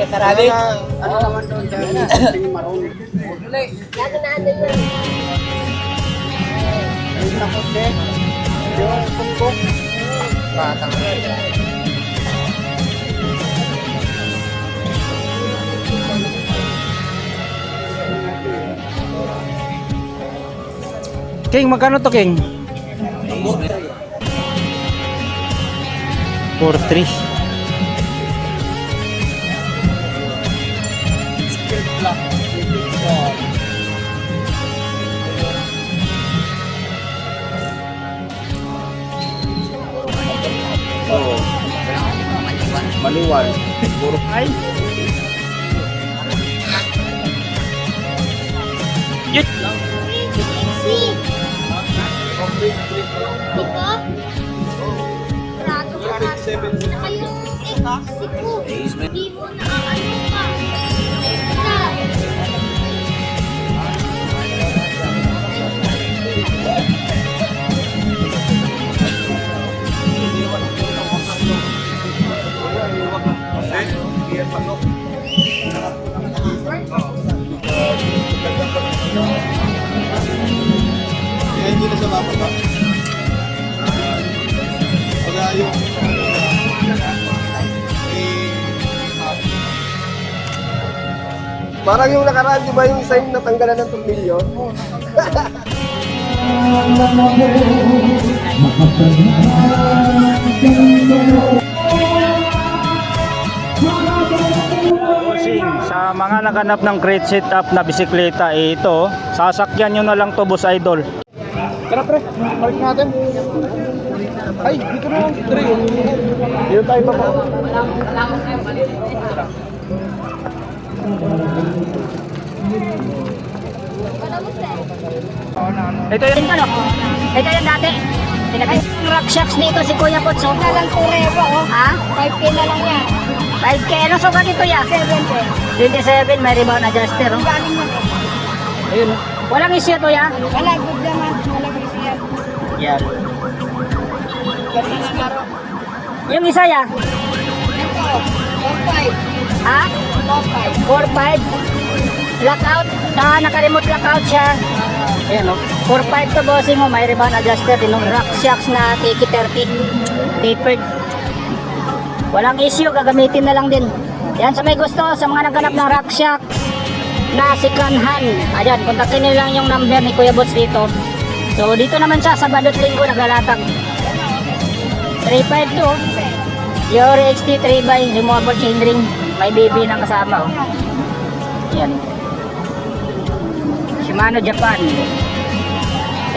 Karami. Ano naman doon sa tingin maroon. Lagi na ano yun. Ayun na ko, te. Yung kumbok. Batang. King, magkano to, King? 4-3. Oo. Maliwan. Puro ay. Yun. Dito? Prato ka. Saka yung sipo. Di mo naaano pa. Isa. Kaya hindi na siya bababa. Pag yung parang yung nakaraan, di ba yung isa yung natanggalan ng tornilyo? Bossing, sa mga naganap ng crate setup na bisikleta, ito, sasakyan nyo na lang to, Boss Idol. Tara pre, balik natin. Ay, dito na lang. Dre. Dito tayo pa pa. Ito yung Ito yung dati. Ay, rock shocks dito si Kuya Potso. Na lang kurebo, oh. Ha? 5K na lang yan. 5K? Ano sukat dito ya? 27, may rebound adjuster, oh. ayun. Walang issue to ya? Wala, good naman. Walang issue yan. Yan. Yung isa ya? Ito, 4-5. Ha? 4-5. Lockout. Naka-remote lockout siya. Ayan o. 4-5 to bossing mo. May rebound adjuster. Yung rock shocks na TK30. Tapered. Walang issue. Gagamitin na lang din. Yan sa may gusto. Sa mga naghanap ng rock shocks na second hand. Ayan. Kontakin nyo lang yung number ni Kuya Bots dito. So dito naman siya sa Badot Linggo naglalatag. 3.5 to. Your XT 3x removable chainring. May BB ng kasama oh. Yan. Shimano Japan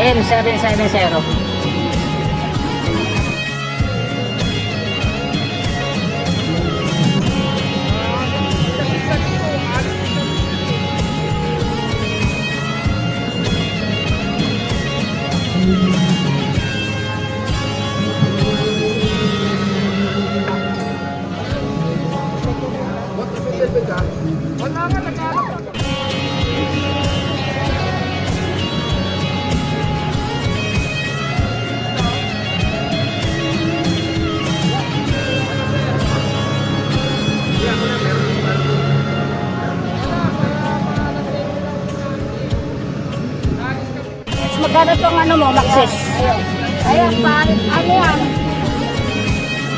M770. Magkano tong ano mo, Maxis? Ayan, ano yan?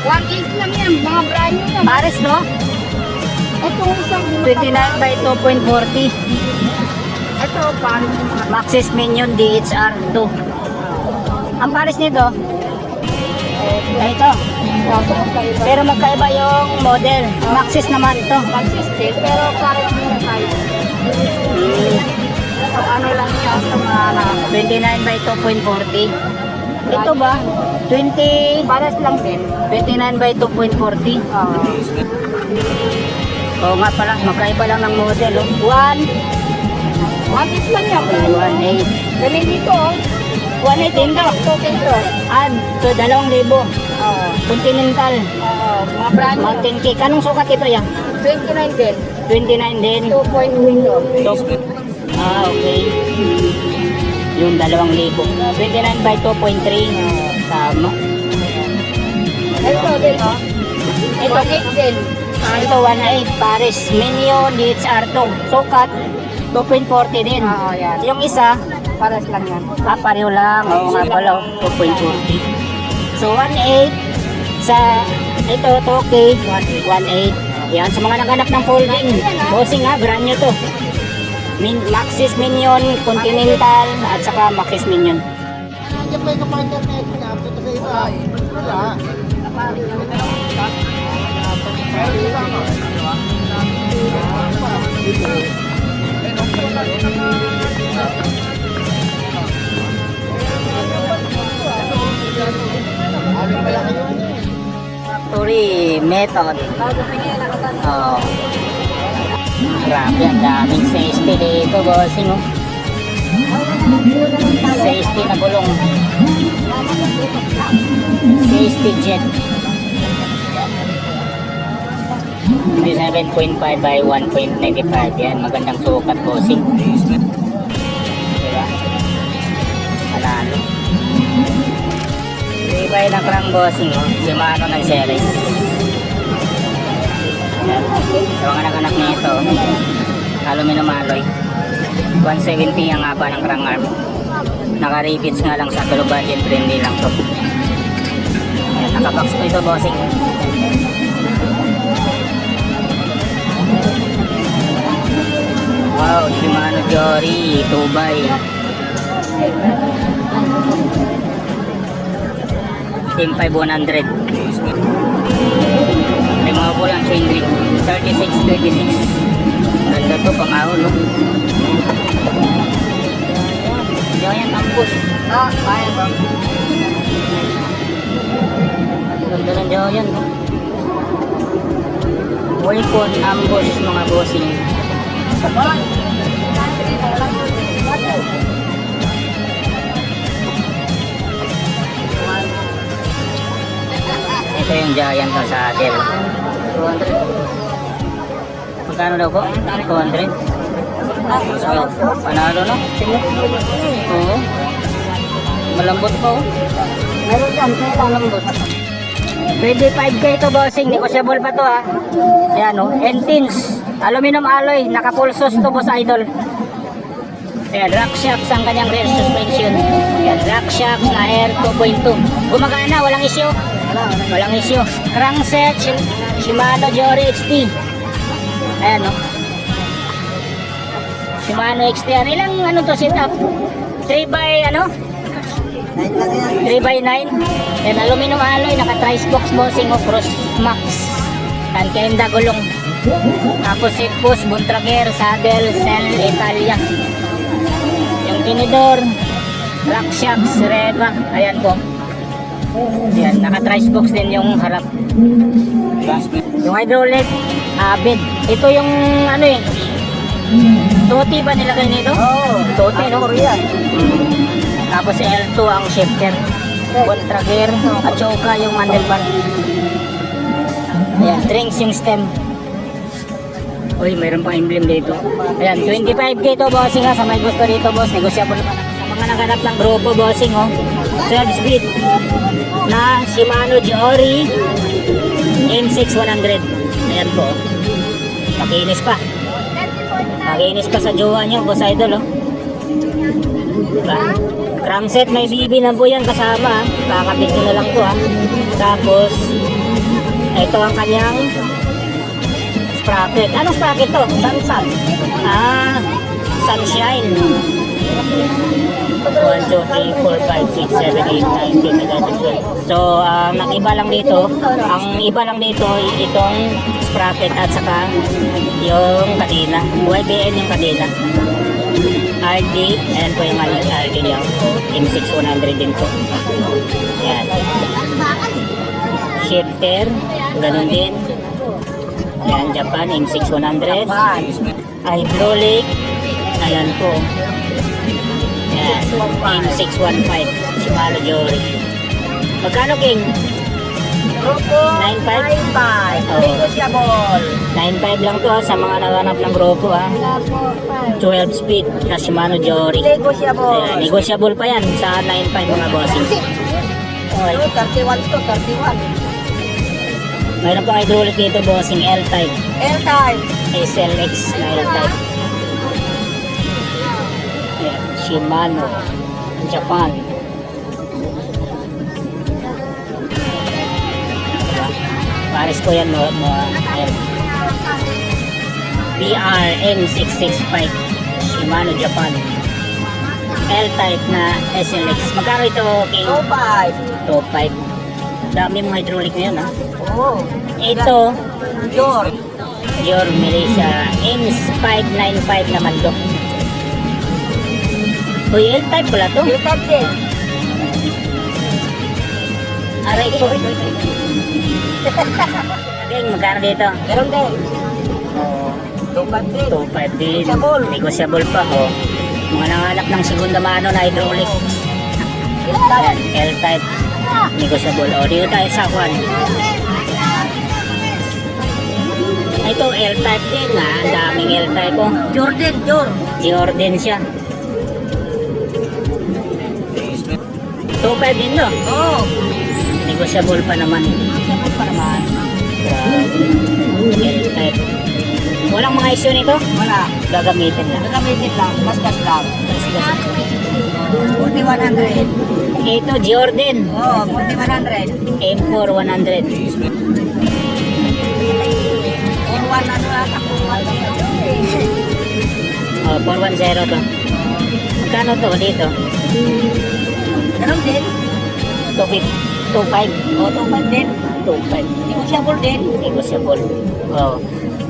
1.8 lang yan, mga brand new yan. Pares, no? Itong isang 29 by 2.40. Ito, paano? Maxis Minion DHR 2. Ang pares nito? Ito. Pero magkaiba yung model. Maxis naman ito. Consistent, pero parang muna tayo. Ano lang siya? 29 by 2.40. Ito ba? 20... Pares lang din. 29 by 2.40. Oo nga pala, magkaiba lang ng model. 1.8 lang yan. 1.8. Galing dito, oh. 1.8 din daw. Token to. Add to 2,000. Continental. Mga brand new. Mountain Cake. Anong sukat ito yan? 29 din. 29 din. 2.2 to. Okay. Yung 2,000. 29 by 2.3. Tama. Ito din, oh. Ito. 1.8 din. Ito 1.8 Paris Minion DHR2. Sukat 2.40 din. Oo, yan. Yung isa, Pares lang yan. pareho lang. Oo nga pala, 2.40. So 1.8 sa ito, Toki, 1.8. Yan, sa mga naghanap ng folding. Bossing ha, brand new to. Maxis Minion, Continental, at saka Maxis Minion. Nandiyan pa yung kapatid na ito niya. Ito sa iba. Wala. Factory method. Oh. Grabe, ang daming safety dito, bossing. Oh. Safety na gulong. Safety jet. 7.5 by 1.95. Yan, magandang sukat, bossing. Diba? Panalo. Ibay na crank, bossing. Oh. Shimano ng series. Yan. Sa mga naganak nito, aluminum alloy. 170 ang haba ng crank arm. Naka-rivets nga lang sa pero budget friendly lang to. Yan, nakabox po ito, bossing. Wow, Shimano Jory 2x. Team 5100. May mga pulang chain ring 36-36. Ganda to, pang-ahon, no? Giant ambush. Kaya ba? Ganda ng giant, no? Waycon ambush, mga bossing. Ito yung giant ng saddle. 200. Magkano daw po? 200? So, panalo, no? Oo. Malambot po. Meron dyan, kaya talambot. Pwede 5K ito, bossing. Negotiable pa to, ha. Ayan, no? N-tins. Aluminum alloy. Naka-pulsos to, boss idol. Ayan, rock shocks ang kanyang rear suspension. Ayan, rock shocks na Air 2.2. Gumagana, walang issue. Walang issue. Crankset, Shimano Jory XT. Ayan, no? Shimano XT. Ilang ano to setup? 3 by ano? 3x9. Yan, aluminum alloy, naka-trice box bossing o cross max. Yan, kenda gulong. Tapos seat post, buntrager, saddle, cell, Italia. Yung tinidor, rock shocks, reva. Ayan po. Yan, naka-trice box din yung harap. Yung hydraulic, bed. Ito yung ano eh. Toti ba nilagay nito? Oo. Toti, no? Korean. Tapos L2 ang shifter, bontrager, at choka yung handlebar. Ayan, drinks yung stem. Uy, mayroon pa emblem dito. Ayan, 25K to, bossing, ha. Sa may gusto dito, boss, negosyable pa na. Sa mga naghanap ng grupo, bossing, oh. 12 speed na Shimano Jory M6100. Ayan po. Makinis pa. Makinis pa sa jowa nyo, boss idol, oh. Diba? Crankset, may BB na po yan kasama, ha. Kakapit nyo na lang to, ha. Tapos ito ang kanyang sprocket. Anong sprocket to? Sunshine. Sunshine. 1, 2, 3, 4, 5, 6, 7, 8, 9, 10, 11, 12. So, nag-iba lang dito. Ang iba lang dito, itong sprocket at saka yung kadena. YBN yung kadena. RD, ayan po yung RD niya. M6100 din po. Ayan. Shifter, ganun din. Ayan, Japan, M6100. Hydraulic, ayan po. Ayan, M615, Shimano Jory. Magkano, King? 9.5? 9.5 lang to, ha, sa mga naghanap ng grupo, ha. 12 speed na Shimano Jory. Ayan, negotiable pa yan sa 9.5 mga bossing. Okay. 31 to, 31. Mayroon pang hydraulic dito, bossing L-type. L-type. SLX na L-type. Ayan, Shimano, Japan. Pares ko yan, ayan. BRM665 Shimano, Japan. L-type na SLX. Magkano ito, King? 2.5. 2.5. Dami mong hydraulic ngayon, ha? Oo. Ito, Yor. Your Malaysia AIMS 595 naman to. Uy, L-type pala to. L-type din. Aray ko. King, magkano dito? Meron din. Oh, 2.5 din. 2.5 din. Negotiable. Negotiable pa, oh. Mga nangalap ng segunda mano na hydraulic. L-type. L-type. Negotiable. O, dito tayo sa kwan. Ito, L-type din, ha. Ang daming L-type, oh. Jordan. Jordan siya. 2.5 din, no? Oo. Negotiable pa naman. Sabot pa naman. Grabe. L-type. Walang mga issue nito? Wala. Gagamitin lang. Gagamitin lang. Gasgas lang. 4100. Ito, Jordan. Oo, 4100. M4 100. 41 ano ata. 41. Oh, 410 to. Magkano to dito? Meron din. 2.5. Oo, 2.5 din. 2.5. Negotiable din. Negotiable. Oh.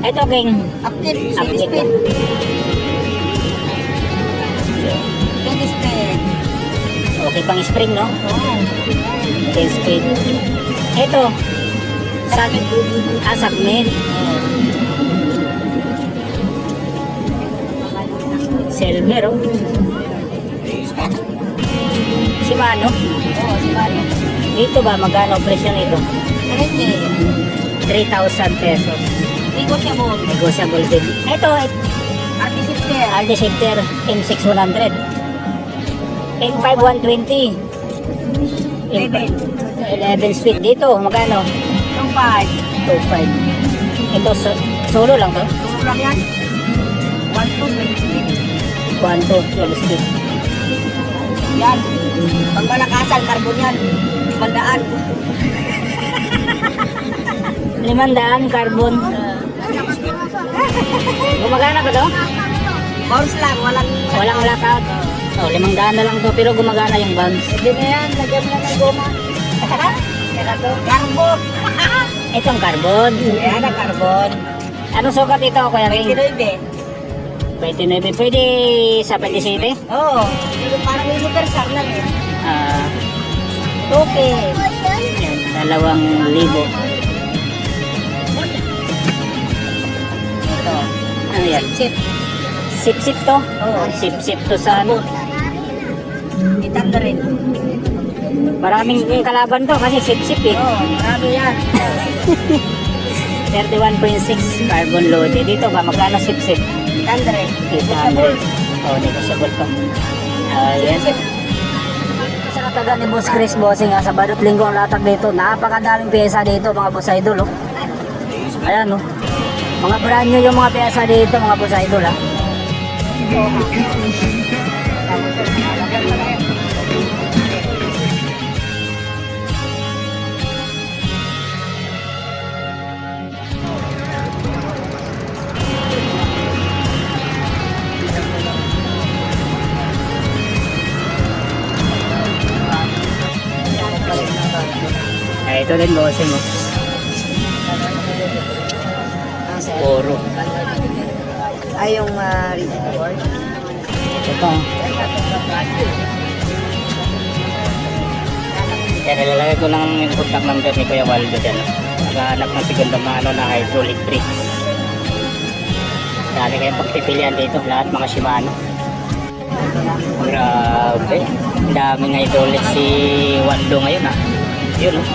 Ito, King. Active. Active. Speed. Steady speed. Okay pang spring, no? Oo. 10 speed. Ito. Sakmin. Silver, oh. Shimano. Oo, Shimano. Dito ba, magkano presyo nito? 3,000 pesos. Negotiable. Negotiable din. Ito, Artisifter. Aldi Shifter M6100. M5 120. 11 speed. Dito, magkano? 2.5. 2.5. Ito, solo lang to? Puro lang yan. 1.2 speed. 1.2 speed. Yan. Pag malakasan, carbon yan. 500 carbon. Gumagana ba to? Bounce lang, walang... Walang lockout. Oh, 500 na lang to, pero gumagana yung bounce. Hindi na yan, lagyan mo na ng goma. Carbon. Itong carbon. Yan ang carbon. Anong sukat ito, Kuya Ring? 29. 29. Pwede sa 27? Oo. Pero parang universal lang eh. Ah, Okay. yan, 2,000. Ito. Ano yan? Chip. Sip-sip to? Oo. Sip-sip to sa ano? Itam na rin. Maraming kalaban to kasi sip-sip eh. Oo, marami yan. 31.6 carbon loaded. Dito ba, magkano sip-sip? Itam na rin. 800. Oh, negotiable pa. Ayan. Sa kataga ni Boss Chris Bossing, sa Badot Linggo ang latag dito. Napakadaming pyesa dito, mga Boss Idol. Oh. Ayan, oh. Mga brand new yung mga pyesa dito, mga Boss Idol. Ha. Ito din, Bossing. Oh. Puro. Ay, yung report. Ito pa. Kaya nilalagay ko lang yung contact number ni Kuya Waldo dyan. Naghahanap ng segunda mano na hydraulic brakes. Dami kayong pagpipilian dito. Lahat mga Shimano. Grabe. Daming hydraulic si Waldo ngayon ha. Yun oh.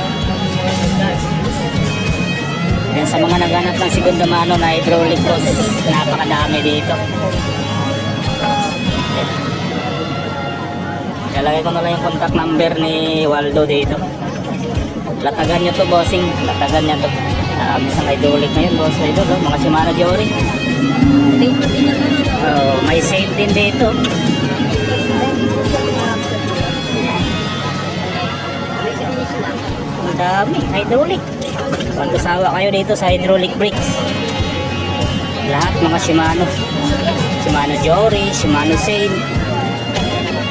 Yan sa mga naghanap ng segunda mano na hydraulic boss. Napakadami dito. Lalagay ko na lang yung contact number ni Waldo dito. Latagan nyo to, bossing. Latagan nyo to. Isang hydraulic ngayon, boss idol, oh. Mga Shimano Jory. May sale din dito. Ang dami, hydraulic. Pagkasawa kayo dito sa hydraulic brakes. Lahat mga Shimano. Shimano Jory, Shimano Sail.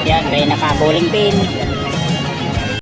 Yan, may naka-bowling pin.